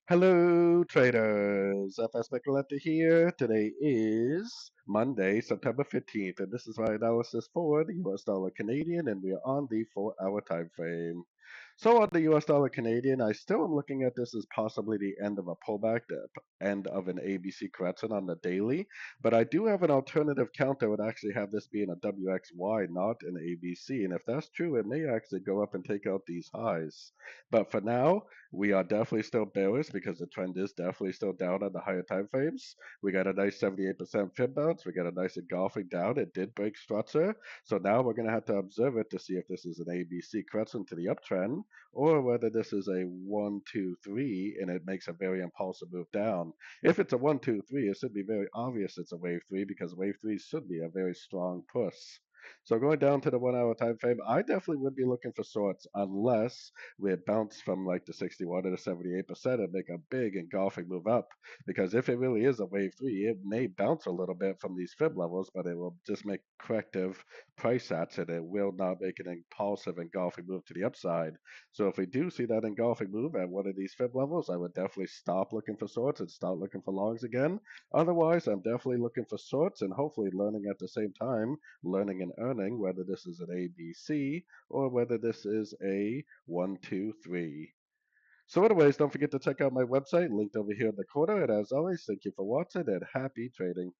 Hello, traders. FX Pip Collector here. Today is Monday, September 15th, and this is my analysis for the US dollar Canadian, and we are on the 4-hour time frame. So on the US dollar Canadian, I still am looking at this as possibly the end of a pullback, the end of an ABC correction on the daily, but I do have an alternative count that would actually have this being a WXY, not an ABC, and if that's true, it may actually go up and take out these highs. But for now, we are definitely still bearish because the trend is definitely still down on the higher time frames. We got a nice 78% fib bounce. We got a nice engulfing down. It did break structure. So now we're going to have to observe it to see if this is an ABC correction to the uptrend or whether this is a 1, 2, 3 and it makes a very impulsive move down. If it's a 1, 2, 3, it should be very obvious it's a wave 3 because wave 3 should be a very strong push. So going down to the 1 hour time frame, I definitely would be looking for shorts unless we bounce from like the 61 to the 78% and make a big engulfing move up. Because if it really is a wave 3, it may bounce a little bit from these fib levels, but it will just make corrective price action. It will not make an impulsive engulfing move to the upside. So if we do see that engulfing move at one of these fib levels, I would definitely stop looking for shorts and start looking for longs again. Otherwise, I'm definitely looking for shorts and hopefully learning at the same time, learning and earning whether this is an ABC or whether this is a 1, 2, 3. So anyways, don't forget to check out my website linked over here in the corner. And as always, thank you for watching and happy trading.